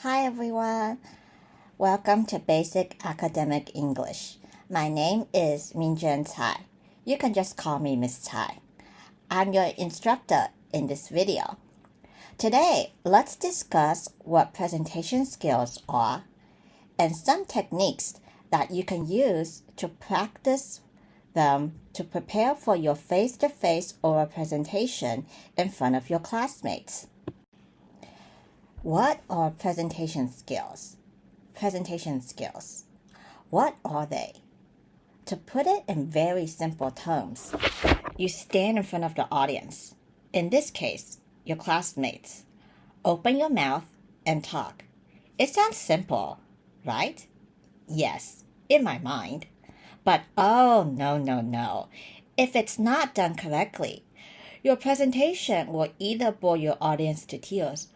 Hi everyone, welcome to Basic Academic English. My name is Minjuan Cai. You can just call me Miss Cai. I'm your instructor in this video. Today, let's discuss what presentation skills are and some techniques that you can use to practice them to prepare for your face-to-face oral presentation in front of your classmates. What are presentation skills? Presentation skills. What are they? To put it in very simple terms, you stand in front of the audience, in this case, your classmates. Open your mouth and talk. It sounds simple, right? Yes, in my mind. But oh, no. If it's not done correctly, your presentation will either bore your audience to tears,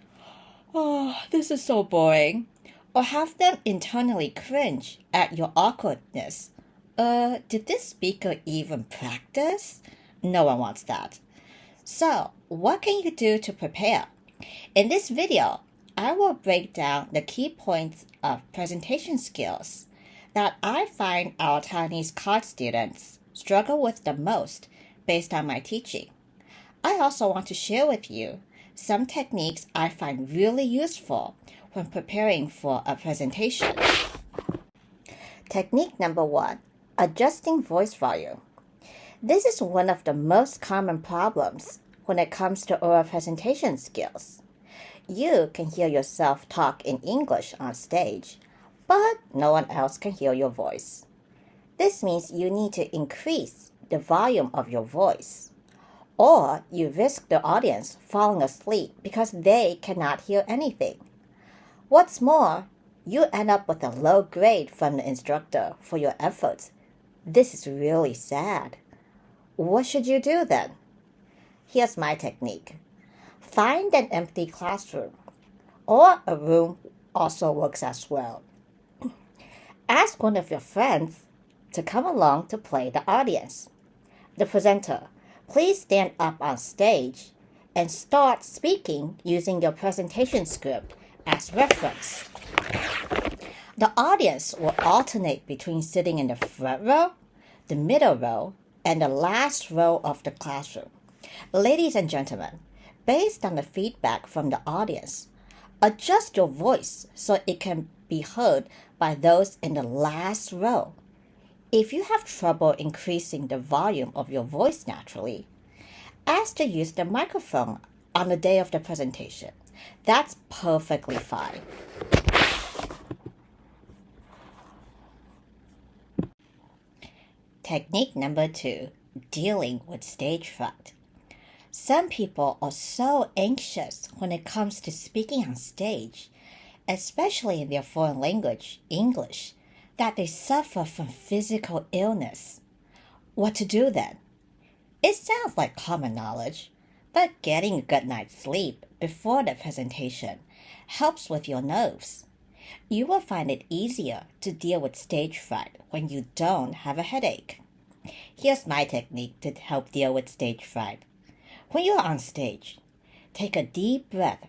"Oh, this is so boring," or have them internally cringe at your awkwardness. Did this speaker even practice? No one wants that. So, what can you do to prepare? In this video, I will break down the key points of presentation skills that I find our Chinese college students struggle with the most based on my teaching. I also want to share with you some techniques I find really useful when preparing for a presentation. Technique number 1, adjusting voice volume. This is one of the most common problems when it comes to oral presentation skills. You can hear yourself talk in English on stage, but no one else can hear your voice. This means you need to increase the volume of your voice, or you risk the audience falling asleep because they cannot hear anything. What's more, you end up with a low grade from the instructor for your efforts. This is really sad. What should you do then? Here's my technique. Find an empty classroom, or a room also works as well. Ask one of your friends to come along to play the audience. The presenter, please stand up on stage and start speaking using your presentation script as reference. The audience will alternate between sitting in the front row, the middle row, and the last row of the classroom. Ladies and gentlemen, based on the feedback from the audience, adjust your voice so it can be heard by those in the last row. If you have trouble increasing the volume of your voice naturally, ask to use the microphone on the day of the presentation. That's perfectly fine. Technique number 2, dealing with stage fright. Some people are so anxious when it comes to speaking on stage, especially in their foreign language, English, that they suffer from physical illness. What to do then? It sounds like common knowledge, but getting a good night's sleep before the presentation helps with your nerves. You will find it easier to deal with stage fright when you don't have a headache. Here's my technique to help deal with stage fright. When you're on stage, take a deep breath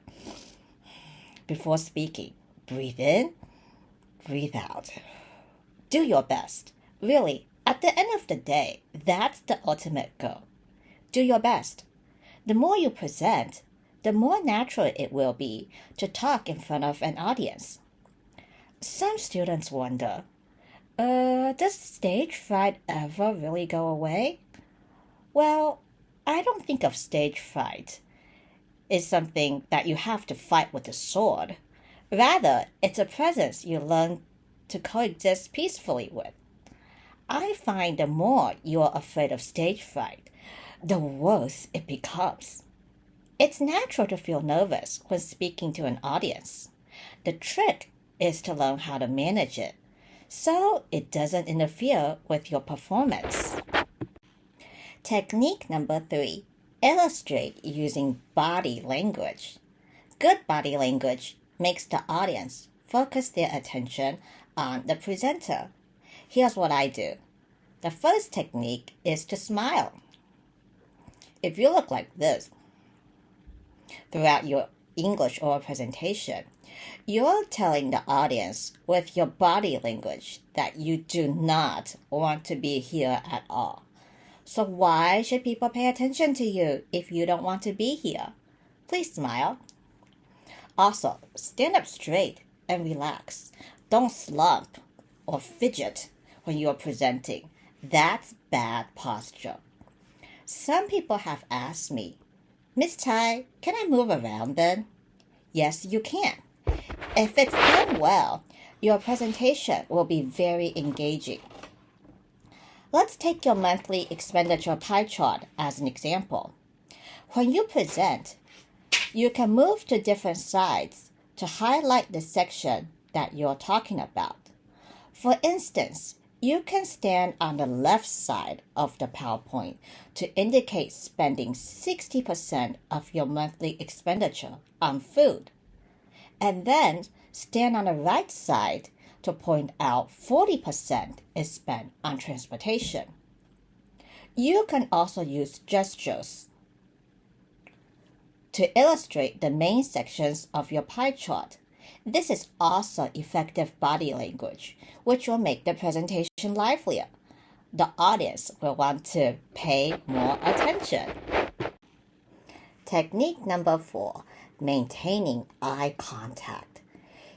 before speaking. Breathe in, breathe out. Do your best. Really, at the end of the day, that's the ultimate goal. Do your best. The more you present, the more natural it will be to talk in front of an audience. Some students wonder, does stage fright ever really go away? Well, I don't think of stage fright as something that you have to fight with a sword. Rather, it's a presence you learn to coexist peacefully with. I find the more you are afraid of stage fright, the worse it becomes. It's natural to feel nervous when speaking to an audience. The trick is to learn how to manage it so it doesn't interfere with your performance. Technique number 3, illustrate using body language. Good body language makes the audience focus their attention on the presenter. Here's what I do. The first technique is to smile. If you look like this throughout your English oral presentation, You're telling the audience with your body language that you do not want to be here at all. So why should people pay attention to you if you don't want to be here? Please smile. Also, stand up straight and relax. Don't slump or fidget when you're presenting. That's bad posture. Some people have asked me, Miss Tai, can I move around then? Yes, you can. If it's done well, your presentation will be very engaging. Let's take your monthly expenditure pie chart as an example. When you present, you can move to different sides to highlight the section that you're talking about. For instance, you can stand on the left side of the PowerPoint to indicate spending 60% of your monthly expenditure on food, and then stand on the right side to point out 40% is spent on transportation. You can also use gestures to illustrate the main sections of your pie chart. This is also effective body language, which will make the presentation livelier. The audience will want to pay more attention. Technique number 4, maintaining eye contact.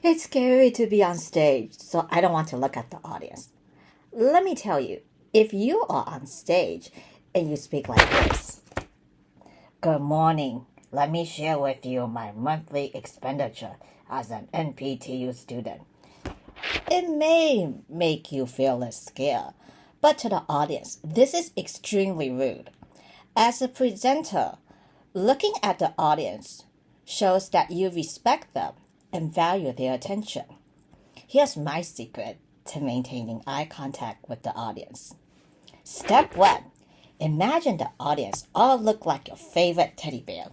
It's scary to be on stage, so I don't want to look at the audience. Let me tell you, if you are on stage and you speak like this, "Good morning. Let me share with you my monthly expenditure as an NPTU student." It may make you feel less scared, but to the audience, this is extremely rude. As a presenter, looking at the audience shows that you respect them and value their attention. Here's my secret to maintaining eye contact with the audience. Step 1. Imagine the audience all look like your favorite teddy bear.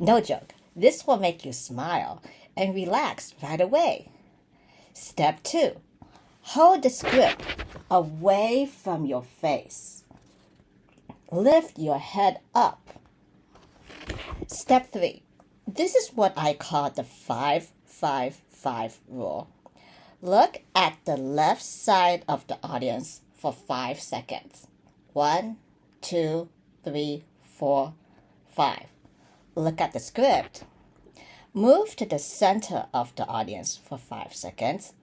No joke, this will make you smile and relax right away. Step 2. Hold the script away from your face. Lift your head up. Step 3. This is what I call the 5-5-5 rule. Look at the left side of the audience for 5 seconds. 1, 2, 3, 4, 5. Look at the script. Move to the center of the audience for 5 seconds.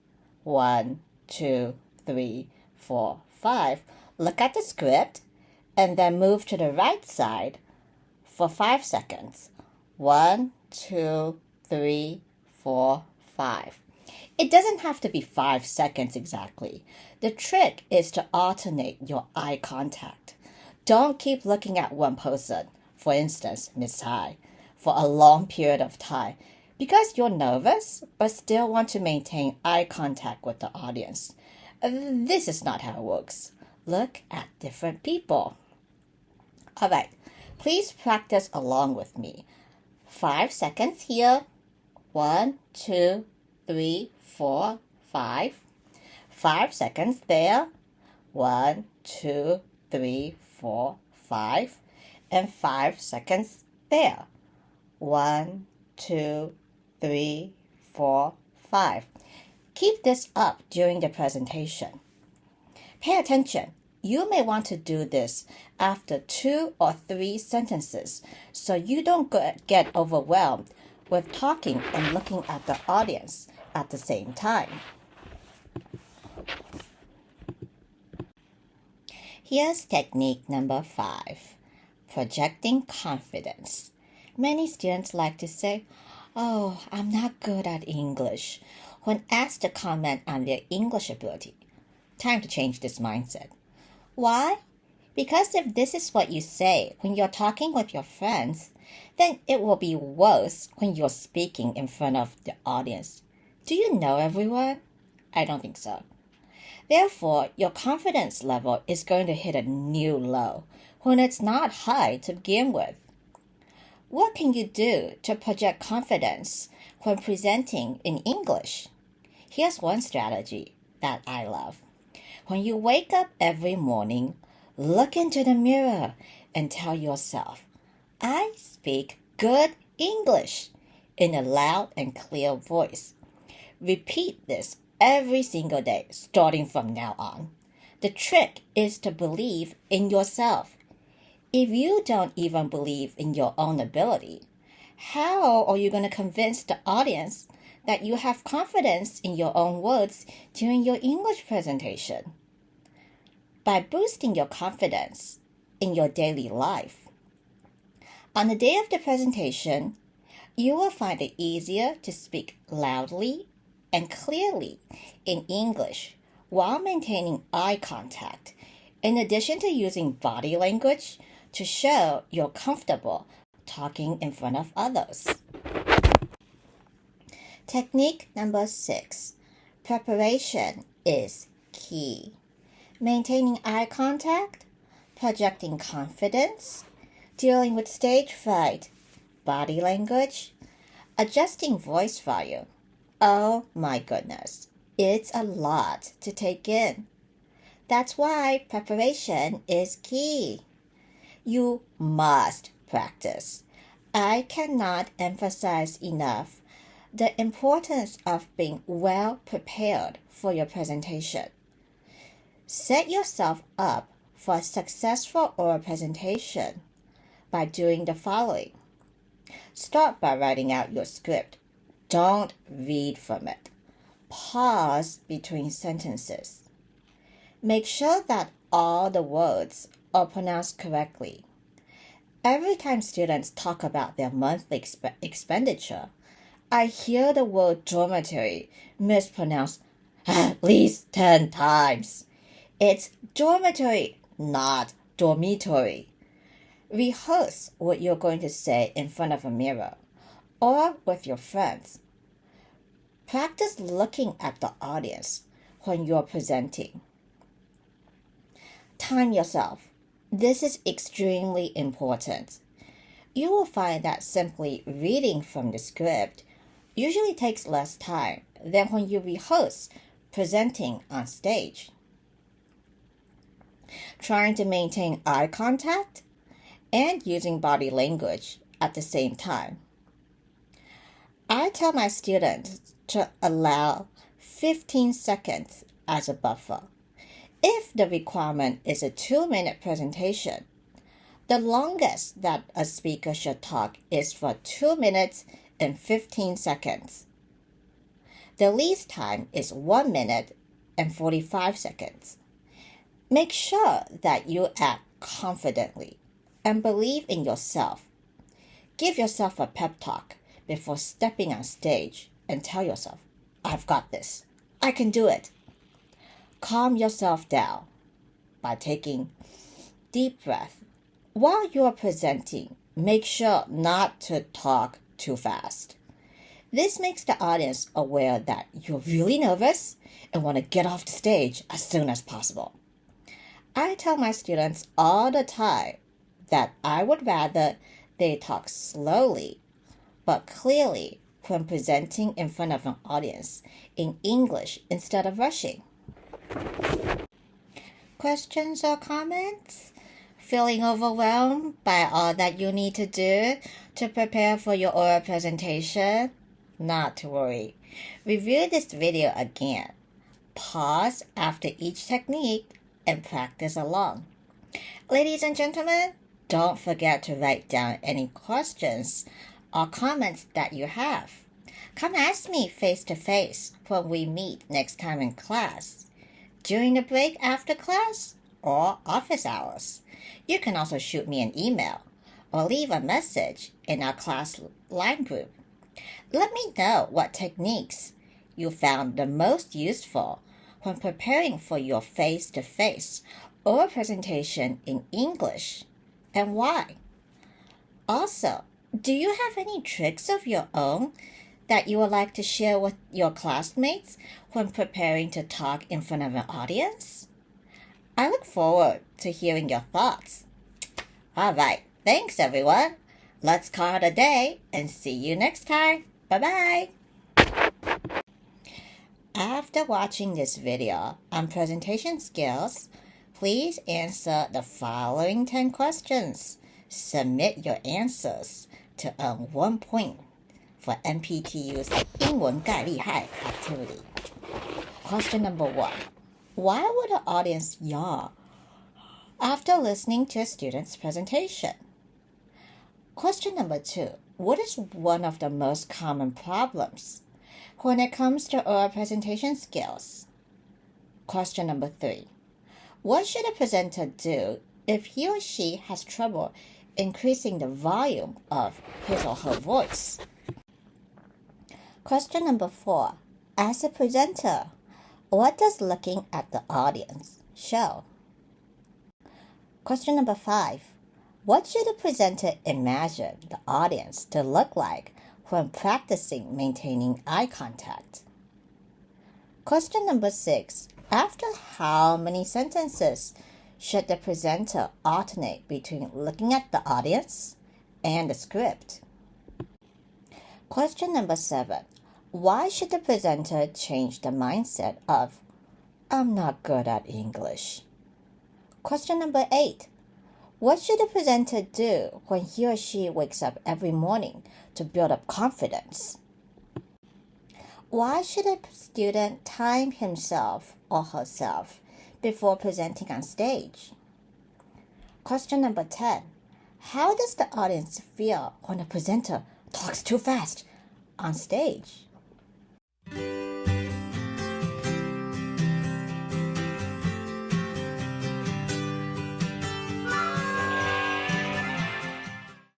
1, 2, 3, 4, 5. Look at the script and then move to the right side for 5 seconds. 1, 2, 3, 4, 5. It doesn't have to be 5 seconds exactly. The trick is to alternate your eye contact. Don't keep looking at one person, for instance, Miss Tai, for a long period of time because you're nervous but still want to maintain eye contact with the audience. This is not how it works. Look at different people. All right, please practice along with me. 5 seconds here. 1, 2, 3, 4, 5. 5 seconds there. 1, 2, 3, 4, 5. And 5 seconds there. 1, 2, 3, 4, 5. Keep this up during the presentation. Pay attention. You may want to do this after 2 or 3 sentences so you don't get overwhelmed with talking and looking at the audience at the same time. Here's technique number 5, projecting confidence. Many students like to say, "Oh, I'm not good at English," when asked to comment on their English ability. Time to change this mindset. Why? Because if this is what you say when you're talking with your friends, then it will be worse when you're speaking in front of the audience. Do you know everyone? I don't think so. Therefore, your confidence level is going to hit a new low when it's not high to begin with. What can you do to project confidence when presenting in English? Here's one strategy that I love. When you wake up every morning, look into the mirror and tell yourself, "I speak good English." in a loud and clear voice. Repeat this every single day, starting from now on. The trick is to believe in yourself. If you don't even believe in your own ability, how are you going to convince the audience that you have confidence in your own words during your English presentation? By boosting your confidence in your daily life. On the day of the presentation, you will find it easier to speak loudly and clearly in English while maintaining eye contact, in addition to using body language to show you're comfortable talking in front of others. Technique number 6. Preparation is key. Maintaining eye contact, projecting confidence, dealing with stage fright, body language, adjusting voice volume. Oh my goodness, it's a lot to take in. That's why preparation is key. You must practice. I cannot emphasize enough the importance of being well prepared for your presentation. Set yourself up for a successful oral presentation by doing the following. Start by writing out your script. Don't read from it. Pause between sentences. Make sure that all the words are pronounced correctly. Every time students talk about their monthly expenditure, I hear the word dormitory mispronounced at least 10 times. It's dormitory, not dormitory. Rehearse what you're going to say in front of a mirror or with your friends. Practice looking at the audience when you're presenting. Time yourself. This is extremely important. You will find that simply reading from the script usually takes less time than when you rehearse presenting on stage. Trying to maintain eye contact and using body language at the same time. I tell my students to allow 15 seconds as a buffer. If the requirement is a 2-minute presentation, the longest that a speaker should talk is for 2 minutes and 15 seconds. The least time is 1 minute and 45 seconds. Make sure that you act confidently and believe in yourself. Give yourself a pep talk before stepping on stage and tell yourself, I've got this. I can do it. Calm yourself down by taking deep breath. While you are presenting, make sure not to talk too fast. This makes the audience aware that you're really nervous and want to get off the stage as soon as possible. I tell my students all the time that I would rather they talk slowly but clearly when presenting in front of an audience in English instead of rushing. Questions or comments? Feeling overwhelmed by all that you need to do to prepare for your oral presentation? Not to worry. Review this video again. Pause after each technique and practice along. Ladies and gentlemen, don't forget to write down any questions or comments that you have. Come ask me face to face when we meet next time in class, during the break after class, or office hours. You can also shoot me an email or leave a message in our class line group. Let me know what techniques you found the most useful when preparing for your face-to-face or presentation in English, and why. Also, do you have any tricks of your own that you would like to share with your classmates when preparing to talk in front of an audience? I look forward to hearing your thoughts. All right, thanks everyone. Let's call it a day and see you next time. Bye-bye. After watching this video on presentation skills, please answer the following 10 questions. Submit your answers to earn 1 point for NPTU's 英文概厉害 activity. Question number 1. Why would the audience yawn after listening to a student's presentation? Question number 2. What is one of the most common problems when it comes to oral presentation skills? Question number 3. What should a presenter do if he or she has trouble increasing the volume of his or her voice? Question number 4. As a presenter, what does looking at the audience show? Question number 5. What should a presenter imagine the audience to look like when practicing maintaining eye contact? Question number 6. After how many sentences should the presenter alternate between looking at the audience and the script? Question number 7. Why should the presenter change the mindset of, I'm not good at English? Question number 8. What should the presenter do when he or she wakes up every morning to build up confidence? Why should a student time himself or herself before presenting on stage? Question number 10. How does the audience feel when a presenter talks too fast on stage?